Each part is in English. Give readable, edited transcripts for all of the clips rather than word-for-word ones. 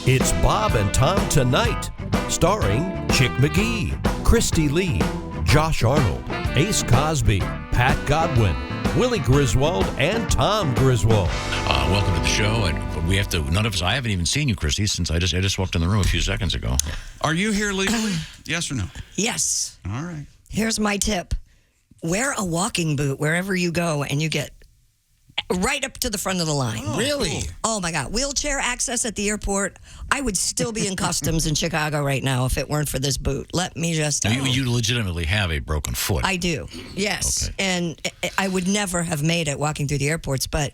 It's Bob and Tom Tonight, starring Chick McGee, Kristi Lee, Josh Arnold, Ace Cosby, Pat Godwin, Willie Griswold, and Tom Griswold. Welcome to the show. And we have to. None of us. I haven't even seen you, Kristi, since I just walked in the room a few seconds ago. Are you here legally? Yes or no? Yes. All right. Here's my tip. Wear a walking boot wherever you go, and you get right up to the front of the line. Oh, Really? Cool. Oh, my God. Wheelchair access at the airport. I would still be in customs in Chicago right now if it weren't for this boot. Let me just tell you. You legitimately have a broken foot. I do, yes. Okay. And I would never have made it walking through the airports, but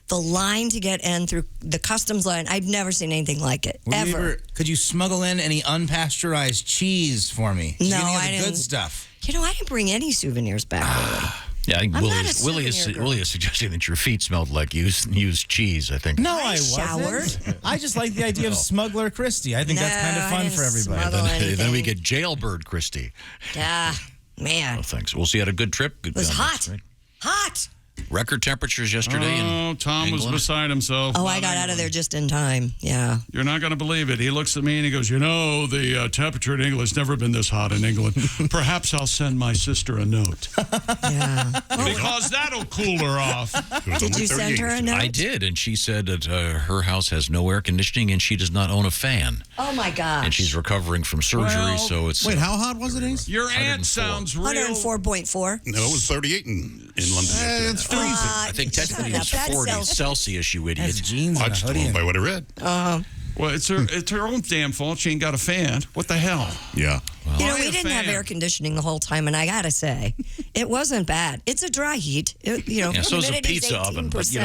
the line to get in through the customs line, I've never seen anything like it, ever. Could you smuggle in any unpasteurized cheese for me? No, I I didn't. Good didn't. stuff. You know, I didn't bring any souvenirs back, really. Yeah, I think I'm Willie not a is, Willie, is, souvenir girl. Willie is suggesting that your feet smelled like used cheese, I think. No, I I wasn't. showered. I just like the idea of smuggler Kristi. I think that's kind of No, I fun didn't for everybody. smuggle anything. Then we get jailbird Kristi. Man. Oh, thanks. We'll see you had a good trip. Good It was job. hot. That's great. Hot. Record temperatures yesterday in Tom was England. beside himself. Oh, I got out of there just in time. Yeah. You're not going to believe it. He looks at me and he goes, the temperature in England's never been this hot in England. Perhaps I'll send my sister a note. Yeah. Because that'll cool her off. Did you send her a note? I did, and she said that her house has no air conditioning and she does not own a fan. Oh, my gosh. And she's recovering from surgery, Well, so it's... Wait, how hot was it, Ace? Your aunt 104. sounds real. 104.4. No, it was 38 in London. It's freezing. I think technically it's 40 Celsius, you idiot. That's jeans I and a just hoodie. went by what I read. Well, it's her own damn fault. She ain't got a fan. What the hell? Yeah. You know, Buy we a didn't have fan. air conditioning the whole time, and I gotta say, it wasn't bad. It's a dry heat. Yeah, so is a humidity's pizza oven, but, 18%.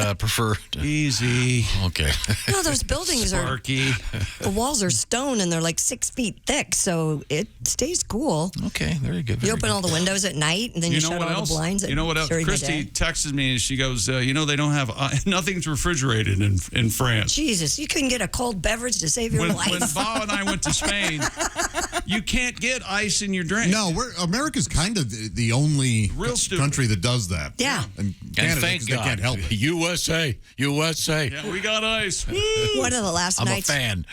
I'd prefer... Easy. Okay. No, those buildings are, Sparky. the walls are stone, and they're like 6 feet thick, so it stays cool. Okay, very good. You very open good. all the windows at night, and then you, know shut what all else? the blinds You know what else? during the Kristi day. texted me and she goes, they don't have nothing's refrigerated in France. Jesus, you couldn't get a cold beverage to save your When life. Bob and I went to Spain, you can't get ice in your drink. No, America's kind of the only Real stupid. country that does that. Yeah. And And Canada, thank 'cause God. they can't help it. USA. Yeah, we got ice. One of the last I'm a nights, fan.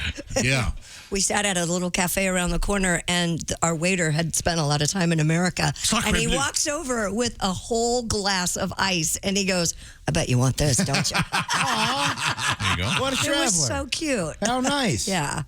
Yeah. we sat at a little cafe around the corner, and our waiter had spent a lot of time in America. Sacre And he bleu. walks over with a whole glass of ice, and he goes, I bet you want this, don't you? There you go. What a It traveler. was so cute. How nice. Yeah.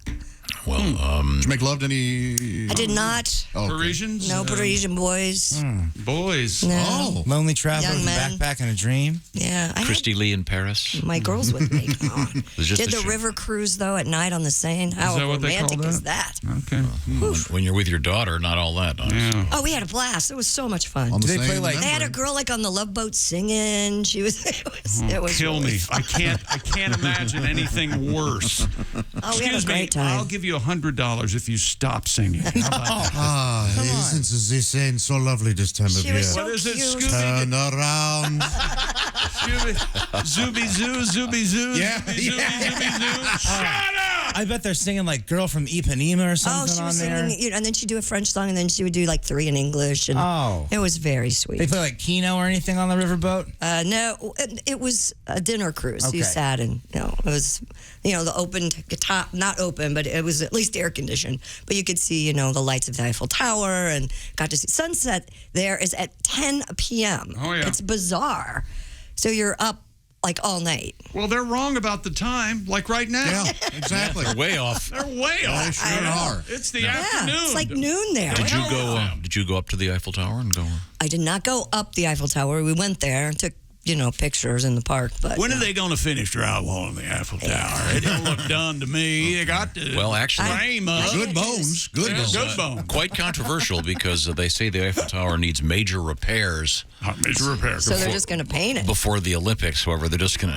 Well, Did you make love to any... I did not. Oh, okay. Parisians? No Parisian boys. Boys. No. Oh. Lonely traveler Young with a men. backpack and a dream. Yeah. I had Kristi Lee in Paris. my girls with me. Come on. It was just Did a the show. river cruise, though, at night on the Seine? How that what they romantic call is that? Okay. When you're with your daughter, not all that. Honestly. Yeah. Oh, we had a blast. It was so much fun. On the Do they play same like- They had a membrane. girl like on the Love Boat singing. She was. It was Kill really me. fun. I can't imagine anything worse. Oh, we had a Excuse me. great time. I'll give you $100 if you stop singing. How about that? Ah, isn't the Seine so lovely this time of She year? was so What is it, cute. Scooby? Turn around. Zooby zoo, zooby zoo, Yeah, zooby zoo, zooby zoo. Shut up! I bet they're singing like "Girl from Ipanema" or Oh, something she on was there. singing, and then she'd do a French song, and then she would do like 3 in English, and it was very They sweet. play like Keno or anything on the riverboat. No, it was a dinner cruise. You Okay. sat and it was, the open top, not open, but it was at least air conditioned. But you could see, the lights of the Eiffel Tower, and got to see sunset. There is at 10 p.m. Oh, yeah. It's bizarre. So you're up like all night. Well, they're wrong about the time, like right now. Yeah, exactly. Way off. They're way off. sure are. It's the Yeah, afternoon. it's like noon there. Did you go? Yeah. Did you go up to the Eiffel Tower and go? I did not go up the Eiffel Tower. We went there and took, pictures in the park. But When are they going to finish drywalling the Eiffel Tower? It don't look done to me. They got to Well, actually, frame up. Good bones. Good Yeah, bones. good bone. quite controversial because they say the Eiffel Tower needs major repairs Major repair. So they're just going to paint it. before the Olympics. However, they're just going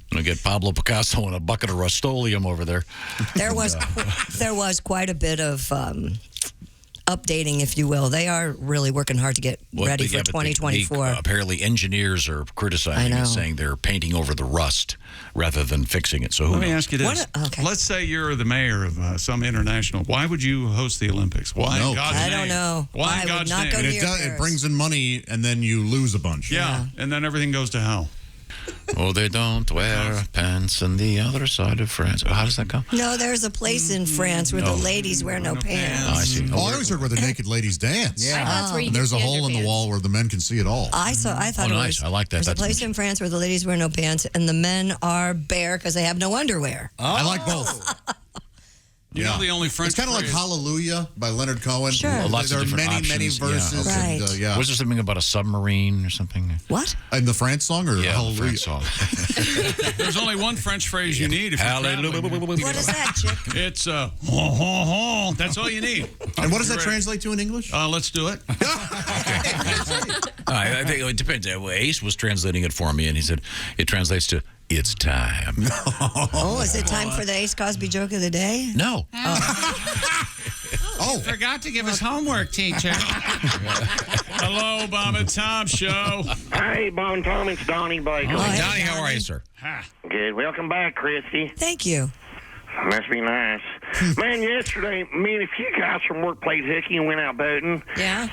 to get Pablo Picasso and a bucket of Rust-Oleum over there. There was quite a bit of updating, if you will. They are really working hard to get ready for but 2024. apparently, engineers are criticizing I know. it, saying they're painting over the rust rather than fixing it. So who Let me knows? ask you this. Okay. Let's say you're the mayor of some international. Why would you host the Olympics? Why no. in God's I name? don't know. Why in I would God's not name? go And near it Paris. brings in money, and then you lose a bunch. Yeah, and then everything goes to hell. Oh, they don't wear pants on the other side of France. Oh, how does that go? No, there's a place in France where the ladies wear no pants. Oh, I see. Oh, I always heard where the naked ladies dance. Yeah. That's where you And there's a get hole in the underpants. wall where the men can see it all. I thought Oh, it nice. was. I like that. There's a That's place in France where the ladies wear no pants and the men are bare because they have no underwear. I like both. You know the only French It's kind of like phrase- Hallelujah by Leonard Cohen. Sure. Lots of There are different many, many options, yeah. verses. Right. And, yeah. Was there something about a submarine or something? What? In the France song or Yeah, the Hallelujah? French song. There's only one French phrase you need if you're traveling. What is that, chick? It's ho, ho, ho. That's all you need. And what does that Great. translate to in English? Let's do it. I think it depends. Ace was translating it for me, and he said it translates to "It's time." Oh, is it time for the Ace Cosby joke of the day? No. Oh, Forgot to give us homework, teacher. Hello, Bob and Tom Show. Hey, Bob and Tom, it's Donnie Baker. Oh, hey, Donnie, how are you, sir? Good. Welcome back, Kristi. Thank you. Must be nice. Man, yesterday, me and a few guys from work played hooky and went out boating. Yeah?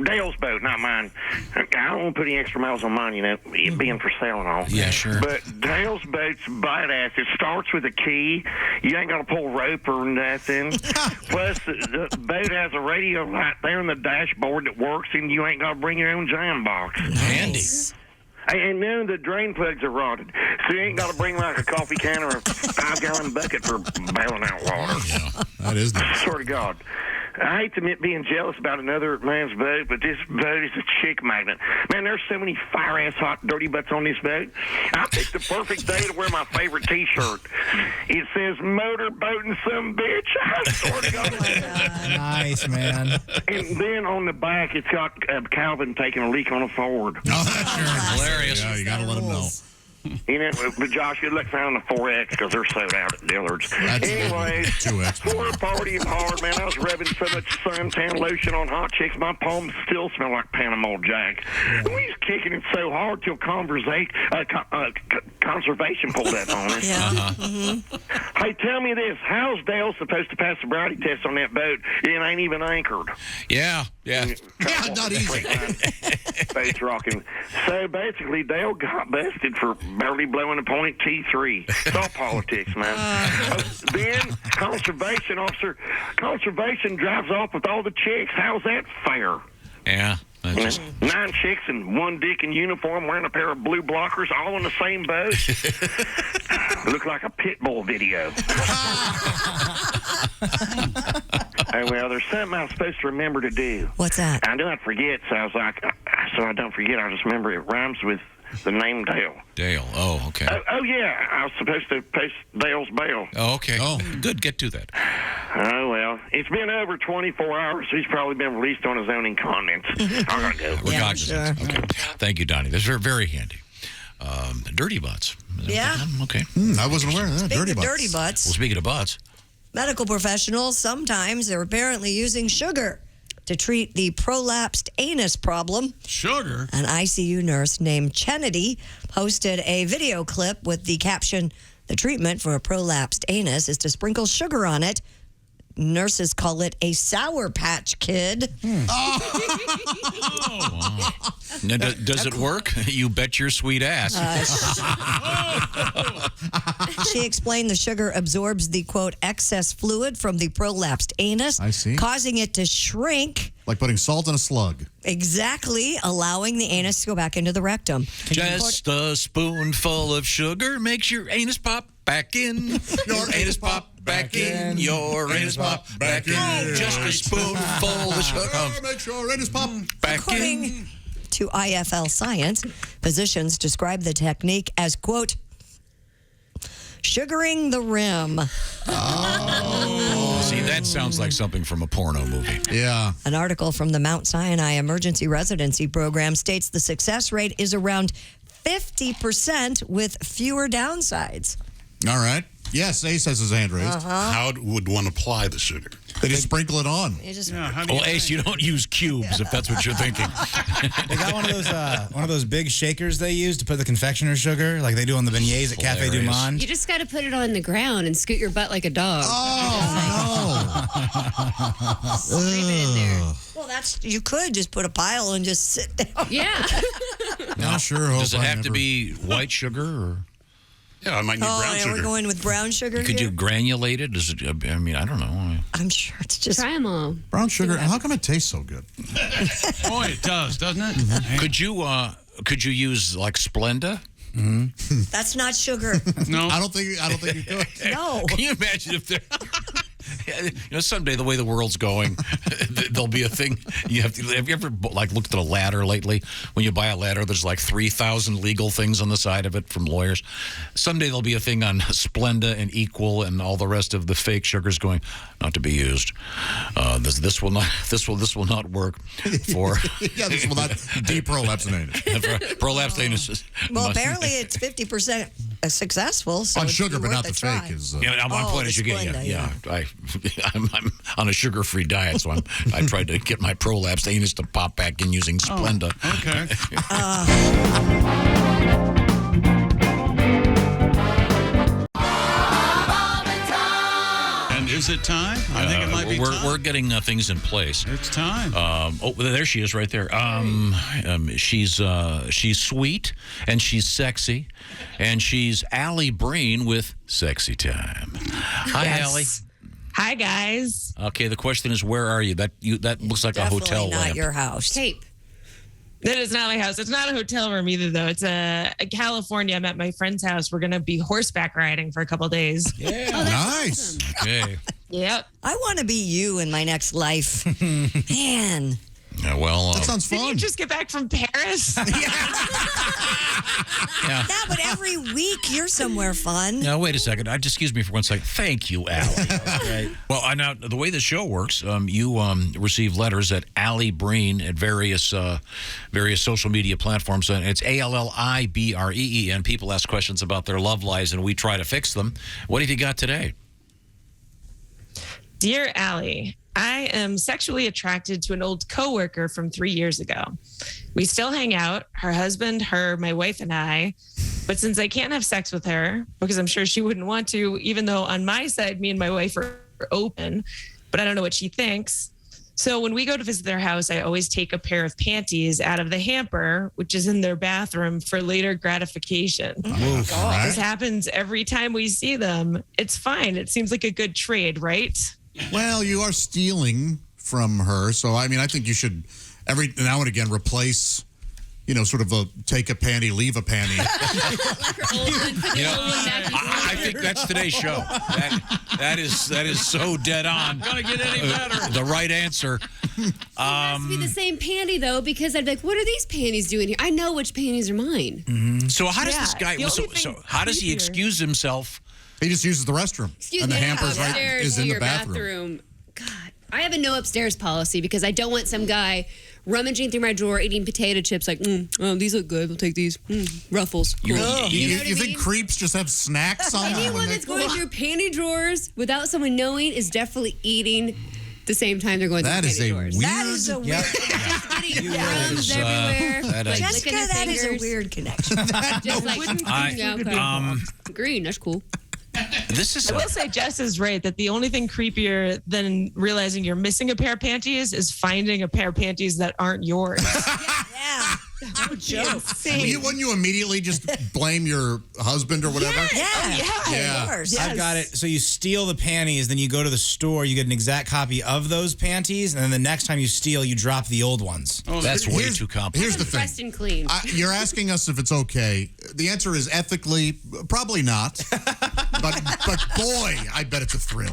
Dale's boat, not mine. I don't want to put any extra miles on mine, you know, it being for sale and all. Yeah, sure. But Dale's boat's badass. It starts with a key. You ain't got to pull rope or nothing. Plus, the boat has a radio light there in the dashboard that works, and you ain't got to bring your own jam box. Handy. And none of the drain plugs are rotted, so you ain't got to bring like a coffee can or a 5-gallon bucket for bailing out water. that is nice. Swear to God. I hate to admit being jealous about another man's boat, but this boat is a chick magnet. Man, there's so many fire-ass hot dirty butts on this boat. I picked the perfect day to wear my favorite T-shirt. It says motor boating some bitch. I swear to God. Nice, man. And then on the back, it's got Calvin taking a leak on a Ford. Oh, that's sure. Hilarious. Yeah, you got to let them know. You know, but Josh, good luck finding the 4X because they're sold out at Dillard's. That's Anyways, 2X. we're partying hard, man. I was rubbing so much suntan lotion on hot chicks, my palms still smell like Panama Jack. We was kicking it so hard till conservation pulled up on us. Yeah. Hey, tell me this. How's Dale supposed to pass the sobriety test on that boat? It ain't even anchored. Yeah. Yeah, not easy. Boat's rocking. So basically, Dale got busted for barely blowing a .T3. It's all politics, man. Then conservation drives off with all the chicks. How's that fair? Yeah. That's You know, just, 9 chicks and 1 dick in uniform wearing a pair of blue blockers all on the same boat. Look like a pit bull video. Oh, well, there's something I was supposed to remember to do. What's that? I knew I'd forget, so I was like, so I don't forget. I just remember it rhymes with the name Dale. Dale. Oh, okay. Oh, yeah, I was supposed to post Dale's bail. Oh, okay. Oh. Good. Get to that. Oh, well, it's been over 24 hours. He's probably been released on his own incontinence. I gotta go. Yeah, Recognizance. sure. Okay. Thank you, Donnie. That's very, very handy. Dirty butts. Yeah. Okay. I wasn't aware of that. Speaking Dirty of butts. dirty butts, Well, speaking of butts, medical professionals sometimes are apparently using sugar to treat the prolapsed anus problem. Sugar? An ICU nurse named Kennedy posted a video clip with the caption, "The treatment for a prolapsed anus is to sprinkle sugar on it. Nurses call it a Sour Patch Kid." now, does it work? You bet your sweet ass. She explained the sugar absorbs the, quote, excess fluid from the prolapsed anus, I see. causing it to shrink, Like putting salt in a slug. exactly allowing the anus to go back into the rectum. Just a spoonful of sugar makes your anus pop back in. Your anus pop back in. Your anus pop back in. Just a spoonful of sugar Make sure it is pop. back in. According to IFL Science, physicians describe the technique as, quote, sugaring the rim. See, that sounds like something from a porno movie. Yeah. An article from the Mount Sinai Emergency Residency Program states the success rate is around 50% with fewer downsides. All right. Yes, Ace has his hand raised. How would one apply the sugar? They just sprinkle it on. You just How do Well, Ace, you don't use cubes if that's what you're thinking. They got one of those big shakers they use to put the confectioner's sugar, like they do on the beignets at Cafe Du Hilarious. Monde. You just got to put it on the ground and scoot your butt like a dog. Oh, Scrape it in there. well, you could just put a pile and just sit down. Yeah. I sure hope Does it I have to never- be white sugar or? Yeah, I might need brown yeah, sugar. we're going with brown sugar Could here? you granulate it? Does it? I mean, I don't know. I'm sure it's just... Try them all. Brown sugar. How come it tastes so good? Boy, it does, doesn't it? Could you use like Splenda? That's not sugar. No. I don't think you could. No. Can you imagine if there? Someday the way the world's going, there'll be a thing. Have you ever like looked at a ladder lately? When you buy a ladder, there's like 3,000 legal things on the side of it from lawyers. Someday there'll be a thing on Splenda and Equal and all the rest of the fake sugars going not to be used. This will not work for. Yeah, this will not deprolapsinate. Prolapse anus. Well, apparently it's 50% successful. So On it'd sugar, be but worth not a the try. fake. Is Yeah, my Oh, point the is you're getting Splenda, it. I'm on a sugar-free diet, so I tried to get my prolapsed anus to pop back in using Splenda. Okay. And is it time? I think it might be time. We're getting things in place. It's time. There she is, right there. She's sweet and she's sexy, and she's Alli Breen with Sexy Time. Hi, Alli. Hi, guys. Okay, the question is, where are you? That looks like Definitely a hotel not lamp. your house. Tape. That is not my house. It's not a hotel room either, though. It's California. I'm at my friend's house. We're going to be horseback riding for a couple days. Yeah, nice. Okay. Yep. I want to be you in my next life. Man. Yeah, well, That sounds Did you fun. just get back from Paris? yeah. Yeah, but every week you're somewhere fun. Now, wait a second. Excuse me for one second. Thank you, Alli. Okay. Well, now the way the show works, you receive letters at Alli Breen at various social media platforms. And it's ALLIBREE, and people ask questions about their love lives, and we try to fix them. What have you got today? Dear Allie, I am sexually attracted to an old coworker from 3 years ago. We still hang out, her husband, her, my wife, and I. But since I can't have sex with her, because I'm sure she wouldn't want to, even though on my side, me and my wife are open, but I don't know what she thinks. So when we go to visit their house, I always take a pair of panties out of the hamper, which is in their bathroom, for later gratification. Oof, right? This happens every time we see them. It's fine. It seems like a good trade, right? Well, you are stealing from her, so I mean, I think you should every now and again replace, sort of a take a panty, leave a panty. I think that's today's show. That is so dead on. Gonna get any better. The right answer. It has to be the same panty, though, because I'd be like, what are these panties doing here? I know which panties are mine. So how does this guy? the only So thing how does he creepier- excuse himself? He just uses the restroom, Excuse and me, the hamper's right upstairs is to in the your bathroom. God, I have a no upstairs policy because I don't want some guy rummaging through my drawer, eating potato chips, like, these look good. We'll take these. Ruffles. Cool. You, know what I think mean? creeps just have snacks on them? when Anyone they- that's going through panty drawers without someone knowing is definitely eating the same time they're going through That panty is a drawers. weird. That is a weird Eating crumbs everywhere. that is- like Jessica, licking their that is a fingers. weird connection. Just like, yeah, okay. Green, that's cool. This is I will say Jess is right that the only thing creepier than realizing you're missing a pair of panties is finding a pair of panties that aren't yours. Yeah. No joke. Wouldn't you immediately just blame your husband or whatever? Yeah. Yeah. Of course. I've got it. So you steal the panties, then you go to the store, you get an exact copy of those panties, and then the next time you steal, you drop the old ones. Oh, that's way Here's- too complicated. Here's the thing. Pressed and clean. You're asking us if it's okay. The answer is ethically, probably not. but boy, I bet it's a thrill.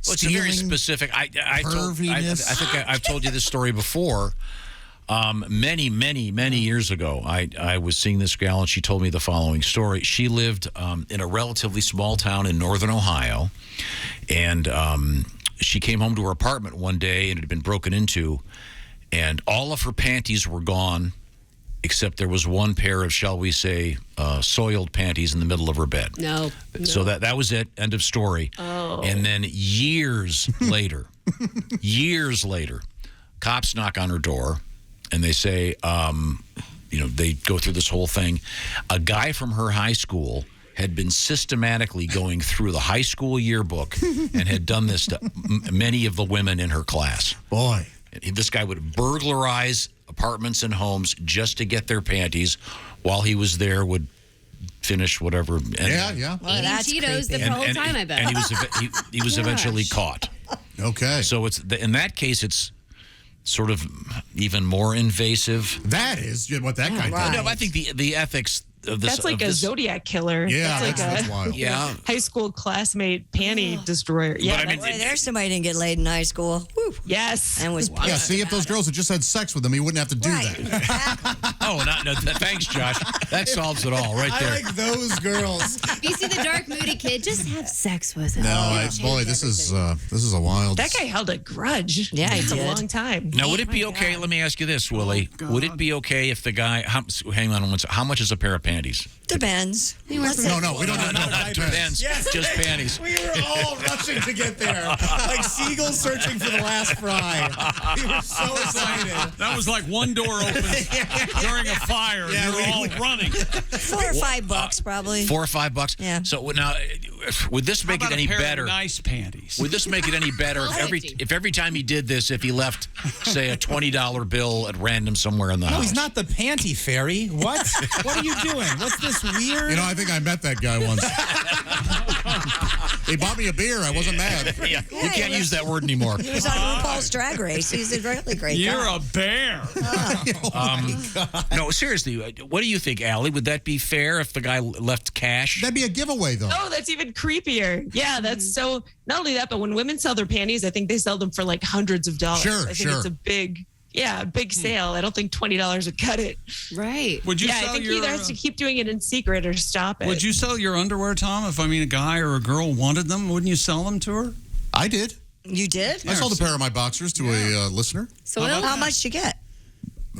Well, it's a very Stealing, specific. I think I've told you this story before. Many years ago, I was seeing this gal, and she told me the following story. She lived in a relatively small town in northern Ohio, and she came home to her apartment one day, and it had been broken into, and all of her panties were gone, except there was one pair of, shall we say, soiled panties in the middle of her bed. No. So that was it. End of story. Oh. And then years later, cops knock on her door, and they say, they go through this whole thing. A guy from her high school had been systematically going through the high school yearbook and had done this to many of the women in her class. Boy. This guy would burglarize apartments and homes just to get their panties. While he was there, would finish whatever. And, Yeah. Well, Eating that's Cheetos the creepy. whole time, I bet. And he was eventually caught. Okay. So in that case, it's sort of even more invasive. That is what that guy right. did. No, I think the ethics of this. That's like of a this, Zodiac killer. Yeah, that's like wild. Yeah. high school classmate panty destroyer. Yeah, I mean, that's- Boy, there's somebody didn't get laid in high school. Woo. yes. And was Yeah, see, if those girls had just had sex with him, he wouldn't have to do right. that. Exactly. Oh, no, thanks, Josh. That solves it all right I there. like those girls. If you see the dark, moody kid, just have sex with him. Boy, this is a wild. That guy held a grudge. Yeah, he It's a did. long time. Now, would it be okay? Let me ask you this, Willie. Would it be okay if the guy? Hang on one second. How much is a pair of panties? Depends. No, we don't know. Not pants, just panties. We were all rushing to get there, like seagulls searching for the last fry. We were so excited. That was like one door opens during a fire. Yeah, and you're all running. $4 or $5 probably. $4 or $5. Yeah. So now, would this How make it about any a pair better? of nice panties. Would this make it any better if every time he did this, if he left, say, a $20 bill at random somewhere in the No, house? he's not the panty fairy. What? What are you doing? What's this weird? You know, I think I met that guy once. He bought me a beer. I wasn't mad. Yeah, you can't use that word anymore. He was on RuPaul's Drag Race. He's a really great You're guy. a bear. No, seriously, what do you think, Allie? Would that be fair if the guy left cash? That'd be a giveaway, though. Oh, that's even creepier. Yeah, that's so. Not only that, but when women sell their panties, I think they sell them for like hundreds of dollars. Sure, I think it's sure. a big sale. I don't think $20 would cut it. Right. Would you Yeah, I sell think your? he either has to keep doing it in secret or stop it. Would you sell your underwear, Tom? If a guy or a girl wanted them, wouldn't you sell them to her? I did. You did? I sold a pair of my boxers to a listener. So How much you get?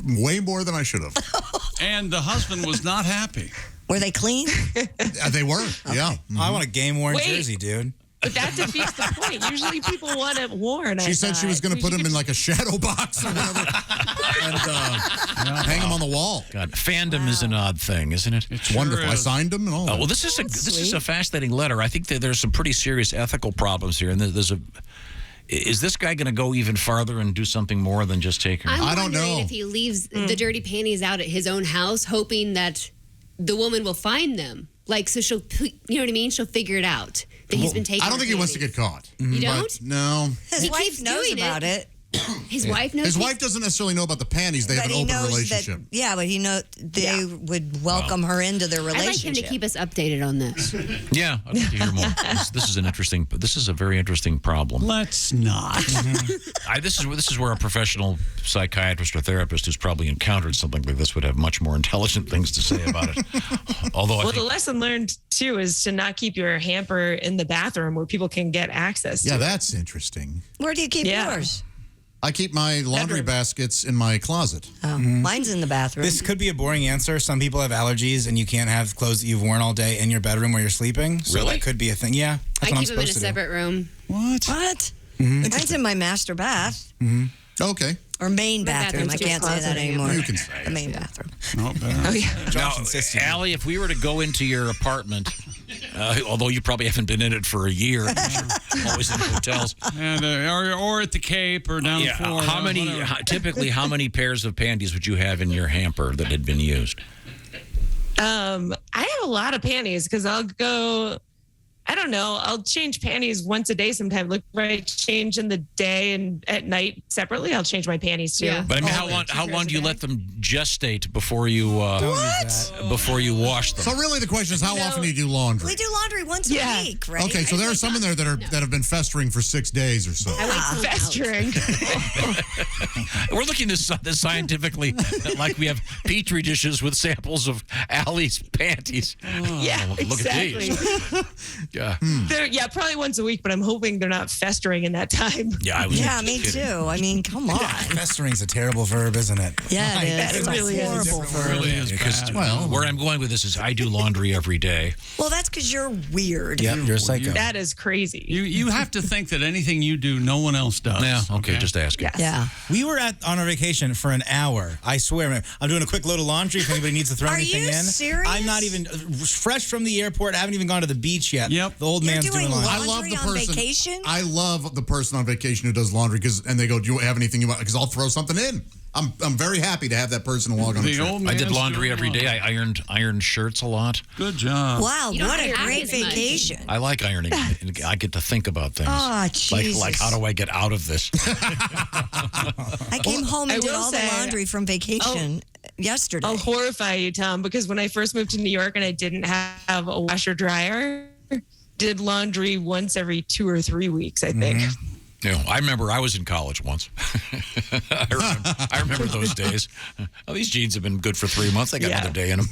Way more than I should have. And the husband was not happy. Were they clean? They were. Yeah. I want a game worn Wait. jersey, dude. But that defeats the point. Usually people want it worn. She said she was going to put him in like a shadow box or whatever and hang him on the wall. God, fandom is an odd thing, isn't it? It's wonderful. I signed him and all. Oh, that. well, this is a fascinating letter. I think that there's some pretty serious ethical problems here, and is this guy going to go even farther and do something more than just take her? I don't wondering know. if he leaves the dirty panties out at his own house, hoping that the woman will find them. Like, so she'll, you know what I mean? She'll figure it out that he's been taking. I don't think he wants to get caught. You don't? But no. His He wife keeps knows doing about it. His wife knows. His wife doesn't necessarily know about the panties. They have But an he open knows relationship. that. Yeah, but he they would welcome her into their I'd like him relationship. to keep us updated on this. Yeah, I'd like to hear more. This is a very interesting problem. Let's not. This is where a professional psychiatrist or therapist who's probably encountered something like this would have much more intelligent things to say about it. Although I Well, think the lesson learned too is to not keep your hamper in the bathroom where people can get access to Yeah, it. that's interesting. Where do you keep Yeah. yours? I keep my laundry baskets in my closet. Oh, mine's in the bathroom. This could be a boring answer. Some people have allergies, and you can't have clothes that you've worn all day in your bedroom where you're sleeping. So Really? that could be a thing. Yeah, that's I what I'm keep them in a supposed to do. separate room. What? What? Mine's in my master bath Okay. or main bathroom. I bathroom's your can't say that closet anymore. You can say The main bathroom. No, better. Oh, yeah. Josh insists. Allie, if we were to go into your apartment, although you probably haven't been in it for a year, always in hotels. And or at the Cape or down Yeah, in Florida. whatever. typically, how many pairs of panties would you have in your hamper that had been used? I have a lot of panties because I'll go. I don't know. I'll change panties once a day sometimes. Look, right, change in the day and at night separately. I'll change my panties too. Yeah. But I mean, Oh, how long do you a day. let them gestate before you What? before you wash them? So really, the question is, how often do you do laundry? We do laundry once Yeah. a week, right? Okay, so there are some in there that have been festering for 6 days or so. I wait till it's out. Festering. We're looking this scientifically, like we have petri dishes with samples of Allie's panties. yeah, Look exactly. at these. Yeah, Yeah, probably once a week, but I'm hoping they're not festering in that time. yeah, I was. Yeah, just me kidding. too. I mean, come on. Festering's a terrible verb, isn't it? Yeah, it is. That It's really a is. horrible It verb. really is Because bad. where I'm going with this is, I do laundry every day. Well, that's because you're weird. Yep, you're a psycho. That is crazy. You have to think that anything you do, no one else does. Yeah, okay, just asking. Yeah. We were on a vacation for an hour. I swear, I'm doing a quick load of laundry if anybody needs to throw Are anything you in. serious? I'm not even fresh from the airport. I haven't even gone to the beach yet. Yep. The old You're man's doing doing laundry. I love the on person. vacation? I love the person on vacation who does laundry and they go, "Do you have anything you want?" Because I'll throw something in. I'm very happy to have that person along on the trip. old I did man's laundry going every on. day. I ironed shirts a lot. Good job. Wow, You don't what a iron great as much. vacation. I like ironing. I get to think about things. Oh, like Jesus. how do I get out of this? I came home I and did will all the say- laundry from vacation yesterday. I'll horrify you, Tom, because when I first moved to New York and I didn't have a washer dryer, did laundry once every 2 or 3 weeks, I think. I remember I was in college once. I remember those days. Oh, these jeans have been good for 3 months. I got another day in them.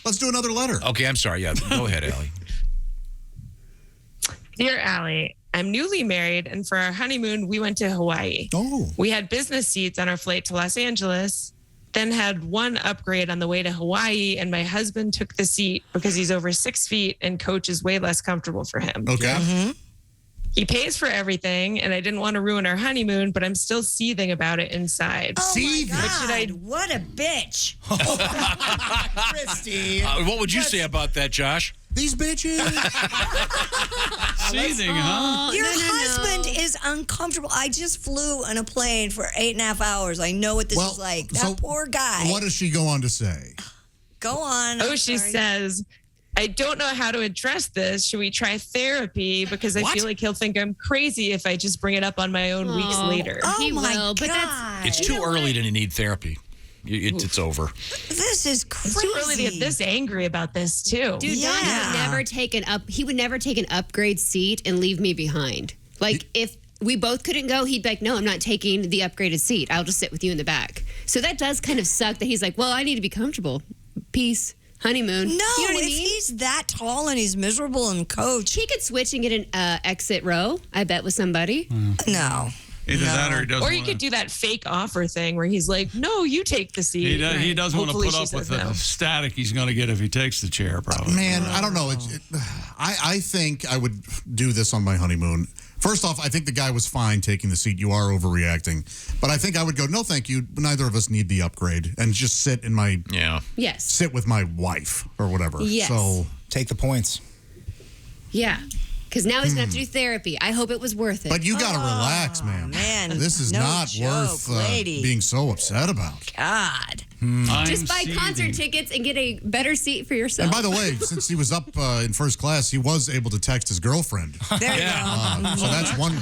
Let's do another letter. Okay, I'm sorry. Yeah, go ahead, Allie. Dear Allie, I'm newly married, and for our honeymoon, we went to Hawaii. Oh. We had business seats on our flight to Los Angeles, then had one upgrade on the way to Hawaii, and my husband took the seat because he's over 6 feet and coach is way less comfortable for him. Okay. He pays for everything, and I didn't want to ruin our honeymoon, but I'm still seething about it inside. Oh my God, What should I- what a bitch. Kristi. What would you say about that, Josh? These bitches. Seething, huh? Your no, no, husband no. is uncomfortable. I just flew on a plane for 8.5 hours. I know what this is like. That poor guy. What does she go on to say? Go on. Oh, I'm she sorry. says, I don't know how to address this. Should we try therapy? Because I feel like he'll think I'm crazy if I just bring it up on my own weeks later. Oh He my will, God. but that's- It's too early to need therapy. It's over. This is crazy. It's too early to get this angry about this, too. Dude, Don would never take he would never take an upgrade seat and leave me behind. Like if we both couldn't go, he'd be like, no, I'm not taking the upgraded seat. I'll just sit with you in the back. So that does kind of suck that he's like, well, I need to be comfortable. Peace. Honeymoon. No, you know what I if mean? he's that tall and he's miserable and coach. He could switch and get an exit row, I bet, with somebody. No. Either that or he doesn't Or you wanna- could do that fake offer thing where he's like, no, you take the seat. He doesn't want to Hopefully put she up with says the no. static he's going to get if he takes the chair, probably. Man, I don't know. I think I would do this on my honeymoon. First off, I think the guy was fine taking the seat. You are overreacting. But I think I would go, no, thank you. Neither of us need the upgrade. And just sit in my Yes. sit with my wife or whatever. Yes. So Take the points. Yeah. Because now he's going to have to do therapy. I hope it was worth it. But you got to relax, man. man. This is No not joke, worth lady. being so upset about. God. Just buy concert tickets and get a better seat for yourself. And by the way, since he was up in first class, he was able to text his girlfriend. There you go. So that's one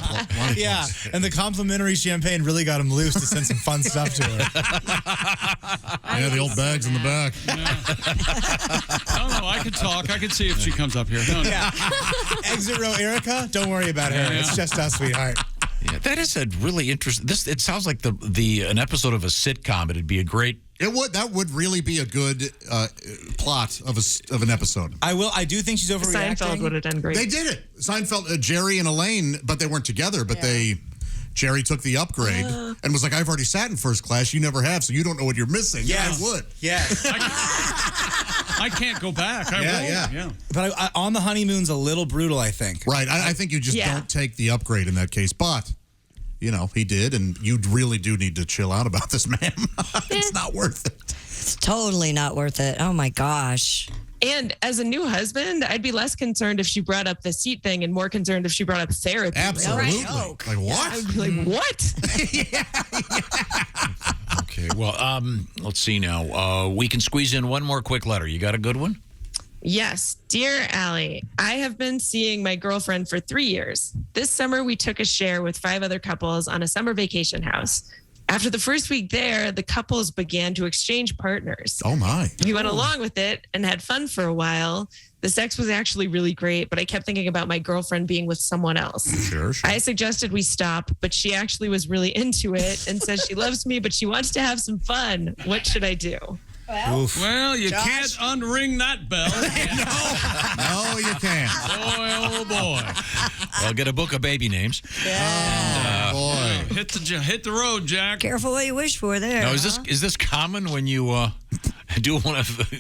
Yeah, and the complimentary champagne really got him loose to send some fun stuff to her. Yeah, the old bags in the back. I don't know. I could talk. I could see if she comes up here. No, no. Yeah. Exit row Erica, don't worry about her. Yeah. It's just us, sweetheart. Yeah, that is a really interesting. It sounds like an episode of a sitcom. It'd be a great. That would really be a good plot of an episode. I do think she's overreacting. Seinfeld would have done great. They did it. Seinfeld, Jerry and Elaine, but they weren't together. But Jerry took the upgrade and was like, "I've already sat in first class. You never have, so you don't know what you're missing." Yes. I would. Yes. I can't go back. I won't. Yeah. But on the honeymoon's a little brutal, I think. Right. I think you just don't take the upgrade in that case. But, he did, and you really do need to chill out about this, ma'am. It's not worth it. It's totally not worth it. Oh, my gosh. And as a new husband, I'd be less concerned if she brought up the seat thing and more concerned if she brought up therapy. Absolutely. Right. Like, what? I'd be like, what? Okay, well, let's see now. We can squeeze in one more quick letter. You got a good one? Yes. Dear Allie, I have been seeing my girlfriend for 3 years. This summer, we took a share with 5 other couples on a summer vacation house. After the first week there, the couples began to exchange partners. Oh, my. We went along with it and had fun for a while. The sex was actually really great, but I kept thinking about my girlfriend being with someone else. Sure. I suggested we stop, but she actually was really into it and says she loves me, but she wants to have some fun. What should I do? Well, you can't unring that bell. No, you can't. Boy, oh boy. Well, get a book of baby names. Boy. Hit the road, Jack. Careful what you wish for there. Now, is this common when you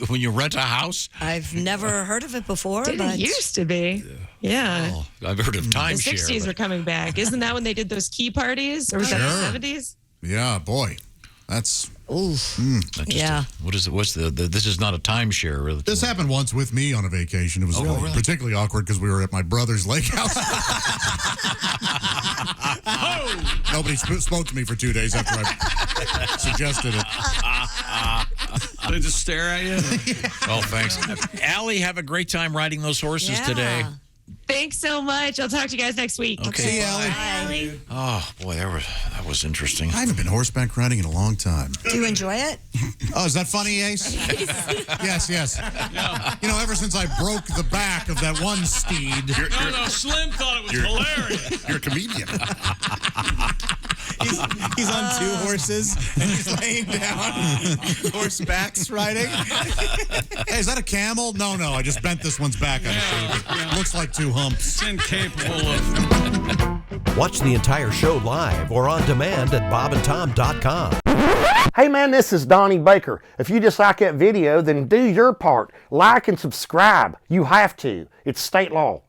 when you rent a house? I've never heard of it before, It but used to be. Yeah. Oh, I've heard of The timeshare. 60s are coming back. Isn't that when they did those key parties? Or was that Sure. the 70s? Yeah, boy. That's. yeah. What is it? What's the this is not a timeshare. Really. This happened once with me on a vacation. It was really? particularly awkward because we were at my brother's lake house. Oh! Nobody spoke to me for 2 days after I suggested it. They just stare at you. Oh, thanks. Alli, have a great time riding those horses today. Thanks so much. I'll talk to you guys next week. Okay. See you, Alli. Oh, boy, that was interesting. I haven't been horseback riding in a long time. Do you enjoy it? Oh, is that funny, Ace? Yes. Yeah. You know, ever since I broke the back of that one steed. No, Slim thought it was hilarious. You're a comedian. He's on 2 horses and he's laying down, horsebacks riding. Hey, is that a camel? No, I just bent this one's back on it. Looks like 2 humps. It's incapable of. Watch the entire show live or on demand at bobandtom.com. Hey man, this is Donnie Baker. If you just like that video, then do your part. Like and subscribe. You have to. It's state law.